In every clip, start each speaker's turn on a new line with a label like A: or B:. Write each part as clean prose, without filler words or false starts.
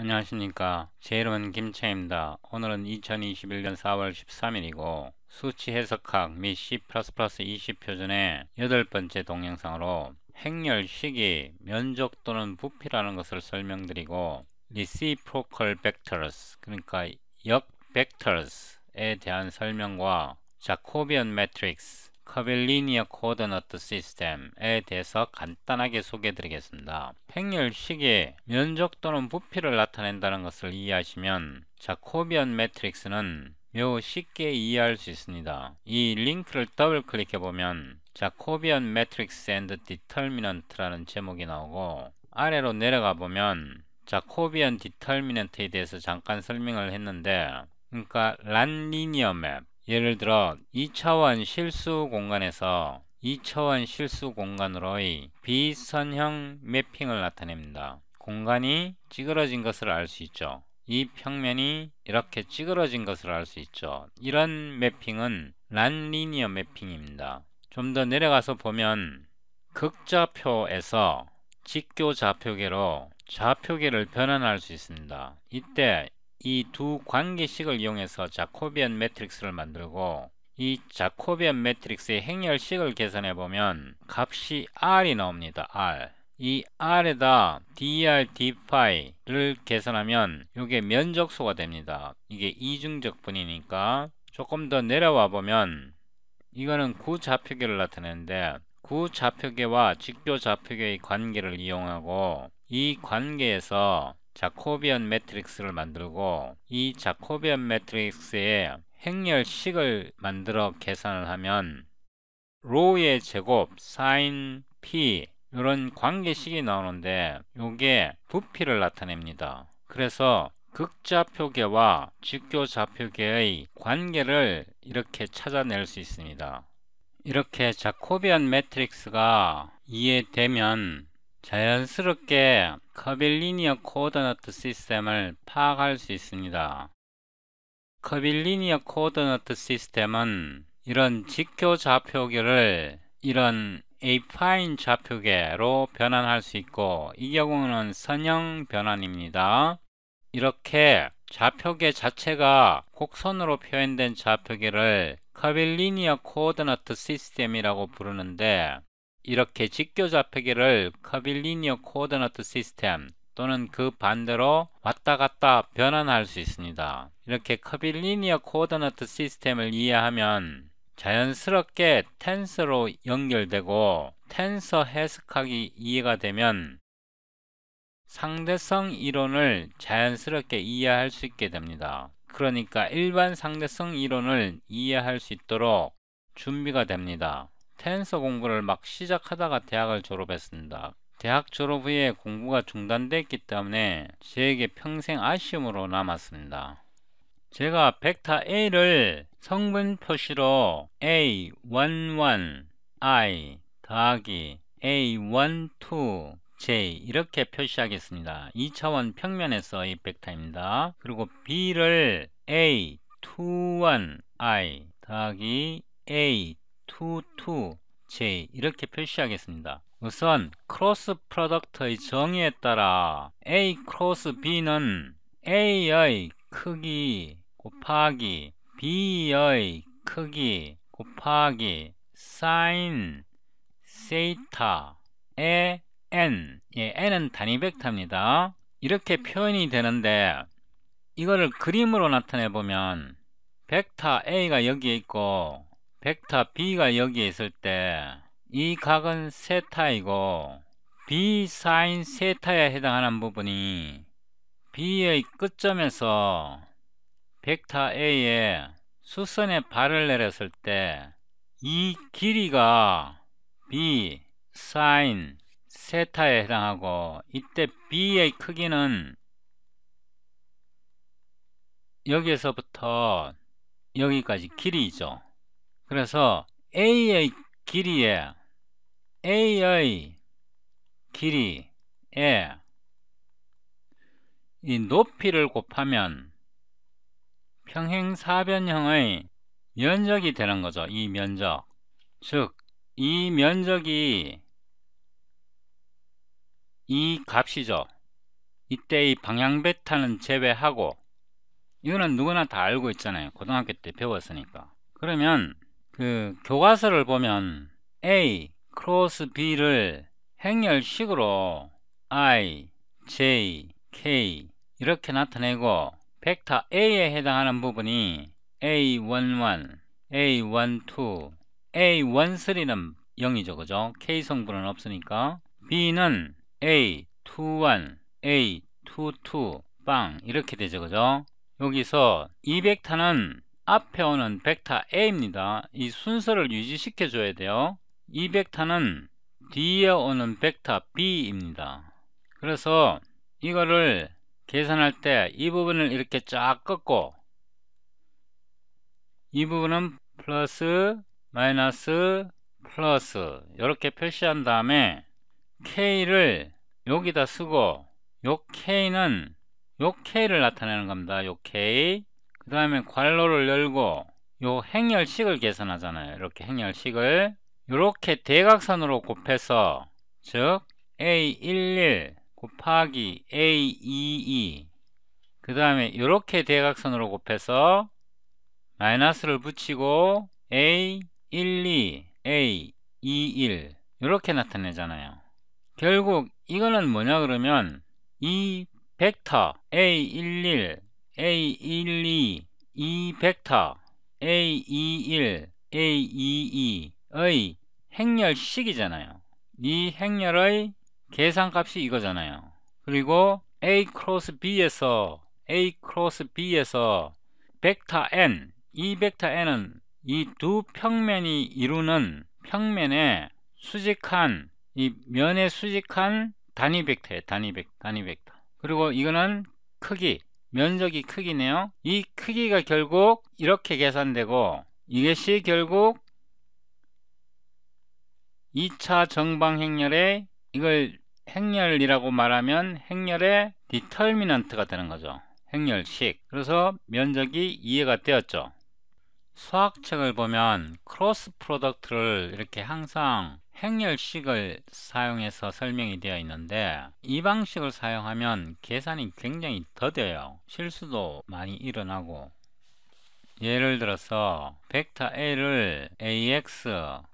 A: 안녕하십니까. 제 이름은 김채입니다. 오늘은 2021년 4월 13일이고 수치 해석학 및 C++ 20표준의 8번째 동영상으로 행렬, 시기, 면적 또는 부피라는 것을 설명드리고 reciprocal vectors, 그러니까 역 vectors에 대한 설명과 자코비안 매트릭스, 커빌리니어 코오디네이트 시스템에 대해서 간단하게 소개해 드리겠습니다. 행렬, 시기, 면적 또는 부피를 나타낸다는 것을 이해하시면 자코비안 매트릭스는 매우 쉽게 이해할 수 있습니다. 이 링크를 더블 클릭해 보면 자코비안 매트릭스 앤드 디터미넌트라는 제목이 나오고 아래로 내려가 보면 자코비안 디터미넌트에 대해서 잠깐 설명을 했는데, 그러니까 란리니어 맵, 예를 들어 2차원 실수 공간에서 2차원 실수 공간으로의 비선형 매핑을 나타냅니다. 공간이 찌그러진 것을 알 수 있죠. 이 평면이 이렇게 찌그러진 것을 알 수 있죠. 이런 매핑은 란리니어 매핑입니다. 좀 더 내려가서 보면 극좌표에서 직교좌표계로 좌표계를 변환할 수 있습니다. 이때 이 두 관계식을 이용해서 자코비안 매트릭스를 만들고, 이 자코비안 매트릭스의 행렬식을 계산해 보면 값이 R이 나옵니다. R. 이 R에다 dr, d파이를 계산하면 이게 면적수가 됩니다. 이게 이중적분이니까. 조금 더 내려와 보면 이거는 구좌표계를 나타내는데, 구좌표계와 직교좌표계의 관계를 이용하고 이 관계에서 자코비안 매트릭스를 만들고, 이 자코비안 매트릭스의 행렬식을 만들어 계산을 하면 로의 제곱 사인 p 이런 관계식이 나오는데 이게 부피를 나타냅니다. 그래서 극좌표계와 직교좌표계의 관계를 이렇게 찾아낼 수 있습니다. 이렇게 자코비안 매트릭스가 이해되면 자연스럽게 커빌리니어 코오디네이트 시스템을 파악할 수 있습니다. 커빌리니어 코오디네이트 시스템은 이런 직교좌표계를 이런 에이파인 좌표계로 변환할 수 있고, 이 경우는 선형 변환입니다. 이렇게 좌표계 자체가 곡선으로 표현된 좌표계를 커빌리니어 코오디네이트 시스템이라고 부르는데, 이렇게 직교좌표계를 커빌리니어 코오디네이트 시스템 또는 그 반대로 왔다 갔다 변환할 수 있습니다. 이렇게 커빌리니어 코오디네이트 시스템을 이해하면 자연스럽게 텐서로 연결되고, 텐서 해석학이 이해가 되면 상대성 이론을 자연스럽게 이해할 수 있게 됩니다. 그러니까 일반 상대성 이론을 이해할 수 있도록 준비가 됩니다. 텐서 공부를 막 시작하다가 대학을 졸업했습니다. 대학 졸업 후에 공부가 중단됐기 때문에 저에게 평생 아쉬움으로 남았습니다. 제가 벡터 A를 성분 표시로 A11I 더하기 A12J 이렇게 표시하겠습니다. 2차원 평면에서 이 벡터입니다. 그리고 B를 A21I 더하기 A22J 이렇게 표시하겠습니다. 우선 크로스 프로덕트의 정의에 따라 A 크로스 B는 A의 크기 곱하기 B의 크기 곱하기 사인 세타의 n, n은 단위 벡터입니다. 이렇게 표현이 되는데, 이거를 그림으로 나타내 보면 벡터 A가 여기에 있고 벡터 B가 여기에 있을 때 이 각은 세타이고 B 사인 세타에 해당하는 부분이 B의 끝점에서 벡터 A에 수선의 발을 내렸을 때 이 길이가 B 사인 세타에 해당하고, 이때 B의 크기는 여기에서부터 여기까지 길이죠. 그래서 A의 길이에 이 높이를 곱하면 평행사변형의 면적이 되는 거죠. 이 면적. 즉, 이 면적이 이 값이죠. 이때 이 방향 베타는 제외하고, 이거는 누구나 다 알고 있잖아요. 고등학교 때 배웠으니까. 그러면 그 교과서를 보면 A 크로스 B를 행렬식으로 I, J, K 이렇게 나타내고, 벡터 A에 해당하는 부분이 A11, A12, A13는 0이죠. 그죠? K 성분은 없으니까. B는 A21, A22, 빵 이렇게 되죠. 그죠? 여기서 이 벡터는 앞에 오는 벡터 A입니다. 이 순서를 유지시켜 줘야 돼요. 이 벡터는 뒤에 오는 벡터 B입니다. 그래서 이거를 계산할 때 이 부분을 이렇게 쫙 꺾고, 이 부분은 플러스 마이너스 플러스 이렇게 표시한 다음에 K를 여기다 쓰고, 요 K는 요 K를 나타내는 겁니다. 요 K. 그 다음에 괄호를 열고 요 행렬식을 계산하잖아요. 이렇게 행렬식을 이렇게 대각선으로 곱해서, 즉 A11 곱하기 A22, 그 다음에 이렇게 대각선으로 곱해서 마이너스를 붙이고 A12, A21 이렇게 나타내잖아요. 결국 이거는 뭐냐 그러면 이 벡터 A11, A12, 이 벡터 A21, A22의 행렬식이잖아요. 이 행렬의 계산값이 이거잖아요. 그리고 A 크로스 B에서 벡터 N, 이 벡터 N은 이 두 평면이 이루는 평면에 수직한, 이 면에 수직한 단위 벡터예요. 단위 벡터. 그리고 이거는 크기, 면적이 크기네요. 이 크기가 결국 이렇게 계산되고, 이것이 결국 2차 정방 행렬의, 이걸 행렬이라고 말하면 행렬의 디터미넌트가 되는 거죠. 행렬식. 그래서 면적이 이해가 되었죠. 수학책을 보면 크로스 프로덕트를 이렇게 항상 행렬식을 사용해서 설명이 되어 있는데, 이 방식을 사용하면 계산이 굉장히 더뎌요. 실수도 많이 일어나고. 예를 들어서 벡터 A를 AX,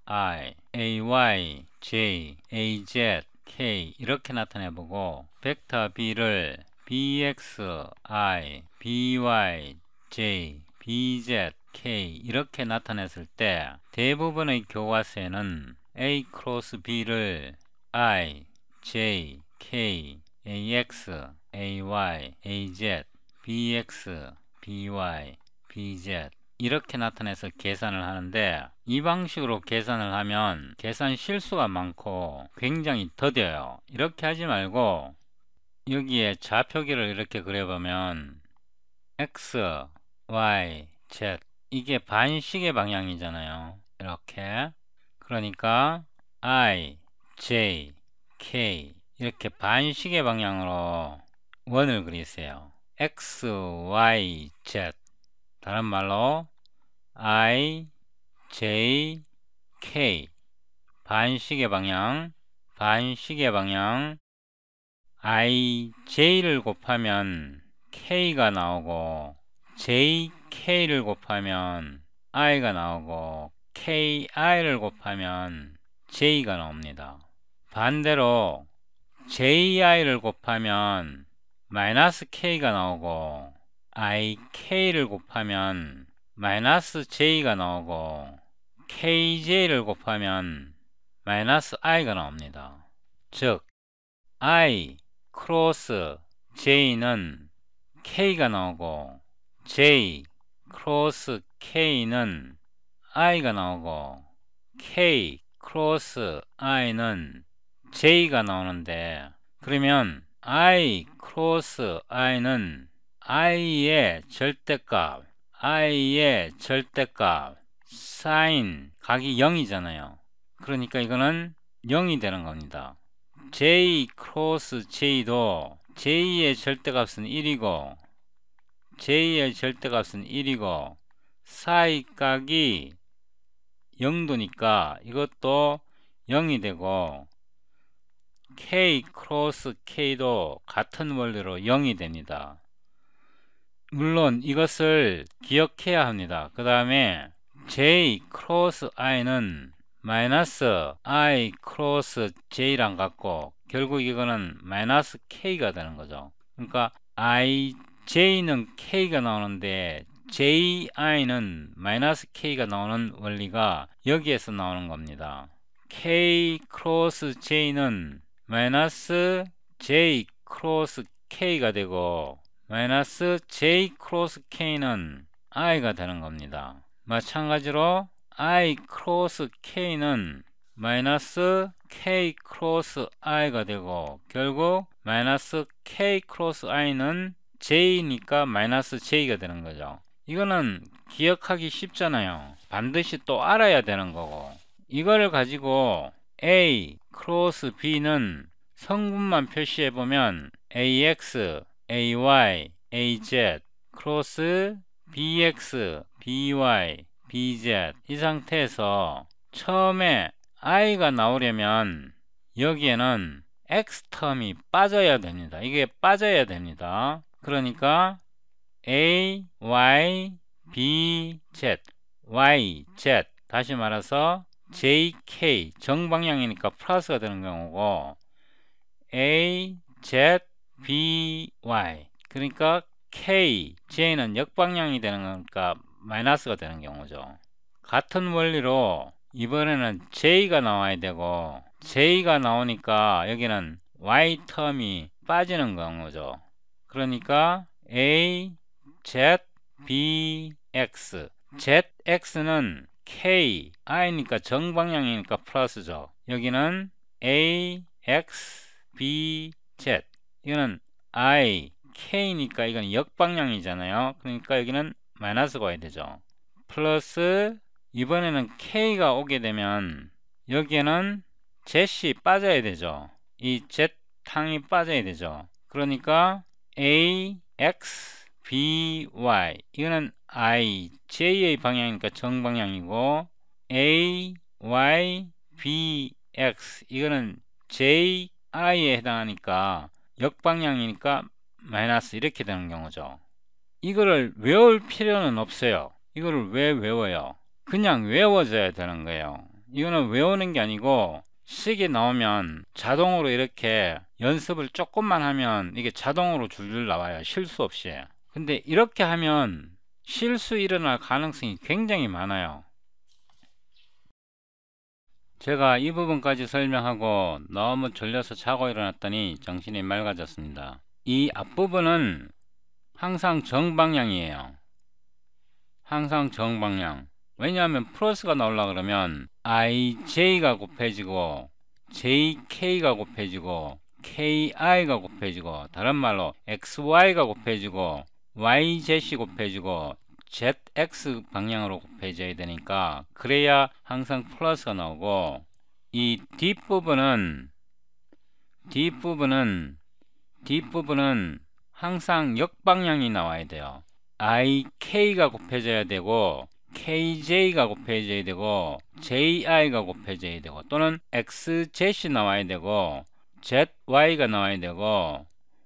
A: I, AY, J, AZ, K 이렇게 나타내보고, 벡터 B를 BX, I, BY, J, BZ, K 이렇게 나타냈을 때 대부분의 교과서에는 A 크로스 B를 I, J, K, AX, AY, AZ, BX, BY, BZ 이렇게 나타내서 계산을 하는데, 이 방식으로 계산을 하면 계산 실수가 많고 굉장히 더뎌요. 이렇게 하지 말고 여기에 좌표기를 이렇게 그려보면 X, Y, Z 이게 반시계 방향이잖아요. 이렇게. 그러니까 I, J, K 이렇게 반시계 방향으로 원을 그리세요. X, Y, Z. 다른 말로 I, J, K 반시계 방향, I, J를 곱하면 K가 나오고, J, K를 곱하면 I가 나오고, K, I를 곱하면 J가 나옵니다. 반대로 J, I를 곱하면 마이너스 K가 나오고, I, K를 곱하면 마이너스 J가 나오고, KJ를 곱하면 마이너스 I가 나옵니다. 즉 I 크로스 J는 K가 나오고, J 크로스 K는 I가 나오고, K 크로스 I는 J가 나오는데, 그러면 I 크로스 I는 I의 절대값 사인 각이 0이잖아요. 그러니까 이거는 0이 되는 겁니다. J 크로스 J도 J의 절대값은 1이고 사이 각이 0도니까 이것도 0이 되고, K 크로스 K도 같은 원리로 0이 됩니다. 물론 이것을 기억해야 합니다. 그 다음에 J 크로스 I는 마이너스 I 크로스 J랑 같고 결국 이거는 마이너스 K가 되는 거죠. 그러니까 J는 K가 나오는데 JI는 마이너스 K가 나오는 원리가 여기에서 나오는 겁니다. K 크로스 J는 마이너스 J 크로스 K가 되고 마이너스 J 크로스 K는 I가 되는 겁니다. 마찬가지로 I 크로스 K는 마이너스 K 크로스 I가 되고 결국 마이너스 K 크로스 I는 J니까 마이너스 J가 되는 거죠. 이거는 기억하기 쉽잖아요. 반드시 또 알아야 되는 거고 이거를 가지고 A 크로스 B는 성분만 표시해 보면 AX, AY, AZ 크로스 BX, BY, BZ 이 상태에서 처음에 I가 나오려면 여기에는 X 텀이 빠져야 됩니다. 이게 빠져야 됩니다. 그러니까 A, Y, B, Z, Y, Z 다시 말해서 JK 정방향이니까 플러스가 되는 경우고 A, Z, B, Y 그러니까 K, J는 역방향이 되는 거니까 마이너스가 되는 경우죠. 같은 원리로 이번에는 J가 나와야 되고 J가 나오니까 여기는 Y 텀이 빠지는 경우죠. 그러니까 A, Z, B, X ZX는 K, I니까 정방향이니까 플러스죠. 여기는 A, X, B, Z 이거는 I, K니까 이건 역방향이잖아요. 그러니까 여기는 마이너스가 와야 되죠. 플러스 이번에는 K가 오게 되면 여기에는 Z이 빠져야 되죠. 이 Z탕이 빠져야 되죠. 그러니까 A, X, B, Y 이거는 I, J의 방향이니까 정방향이고 A, Y, B, X 이거는 J, I에 해당하니까 역방향이니까 마이너스 이렇게 되는 경우죠. 이거를 외울 필요는 없어요. 이거를 왜 외워요? 그냥 외워져야 되는 거예요. 이거는 외우는 게 아니고 식이 나오면 자동으로 이렇게 연습을 조금만 하면 이게 자동으로 줄줄 나와요. 실수 없이. 근데 이렇게 하면 실수 일어날 가능성이 굉장히 많아요. 제가 이 부분까지 설명하고 너무 졸려서 자고 일어났더니 정신이 맑아졌습니다. 이 앞부분은 항상 정방향이에요. 항상 정방향. 왜냐하면 플러스가 나오려고 그러면 IJ가 곱해지고 JK가 곱해지고 KI가 곱해지고 다른 말로 XY가 곱해지고 YZ이 곱해지고 ZX 방향으로 곱해져야 되니까 그래야 항상 플러스가 나오고 이 뒷부분은 항상 역방향이 나와야 돼요. IK가 곱해져야 되고 KJ가 곱해져야 되고 JI가 곱해져야 되고 또는 XZ이 나와야 되고 ZY가 나와야 되고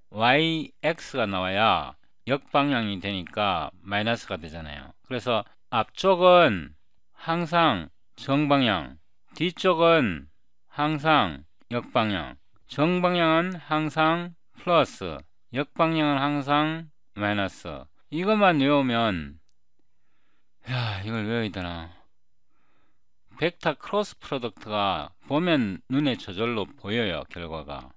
A: YX가 나와야 역방향이 되니까 마이너스가 되잖아요. 그래서 앞쪽은 항상 정방향, 뒤쪽은 항상 역방향, 정방향은 항상 플러스, 역방향은 항상 마이너스. 이것만 외우면 이걸 외워야 되나? 벡터 크로스 프로덕트가 보면 눈에 저절로 보여요. 결과가.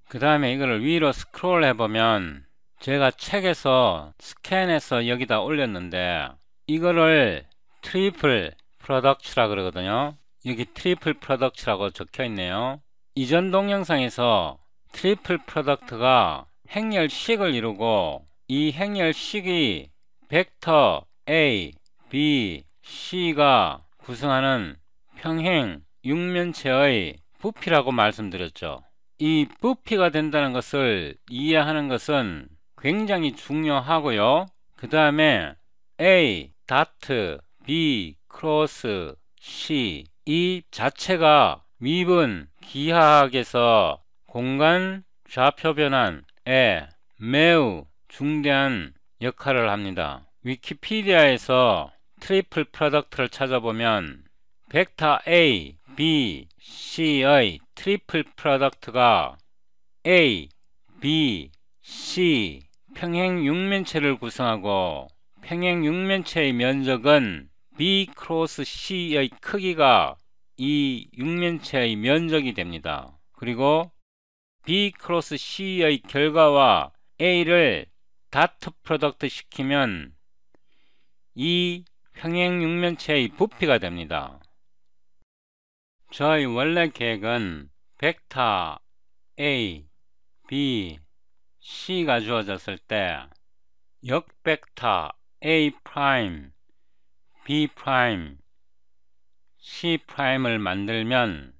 A: 그 다음에 이거를 위로 스크롤 해보면 제가 책에서 스캔해서 여기다 올렸는데 이거를 트리플 프로덕트라 그러거든요. 여기 트리플 프로덕트라고 적혀 있네요. 이전 동영상에서 트리플 프로덕트가 행렬식을 이루고 이 행렬식이 벡터 A, B, C가 구성하는 평행 육면체의 부피라고 말씀드렸죠. 이 부피가 된다는 것을 이해하는 것은 굉장히 중요하고요. 그 다음에 A, 다트, B, 크로스, C 이 자체가 미분 기하학에서 공간 좌표 변환에 매우 중대한 역할을 합니다. 위키피디아에서 트리플 프로덕트를 찾아보면 벡터 A, B, C의 트리플 프로덕트가 A, B, C 평행 육면체를 구성하고 평행 육면체의 면적은 B 크로스 C의 크기가 이 육면체의 면적이 됩니다. 그리고 B 크로스 C의 결과와 A를 다트 프로덕트 시키면 이 평행 육면체의 부피가 됩니다. 저의 원래 계획은 벡터 A, B, C가 주어졌을 때 역벡터 A', B', C'을 만들면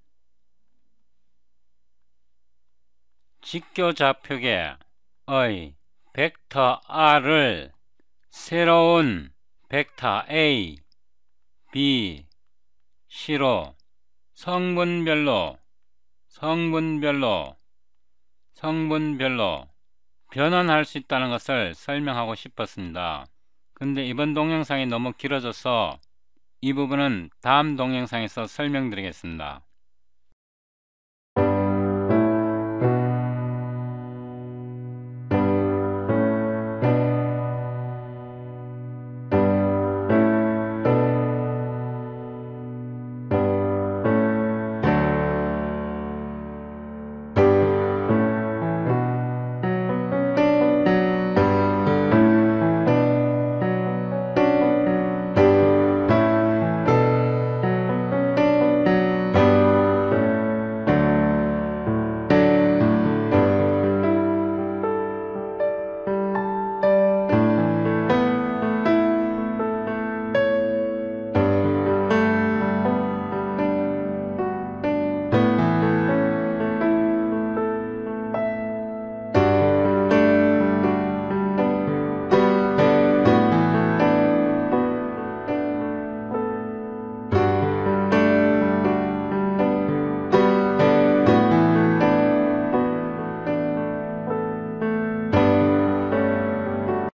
A: 직교좌표계의 벡터 R을 새로운 벡터 A, B, C로 성분별로 변환할 수 있다는 것을 설명하고 싶었습니다. 근데 이번 동영상이 너무 길어져서 이 부분은 다음 동영상에서 설명드리겠습니다.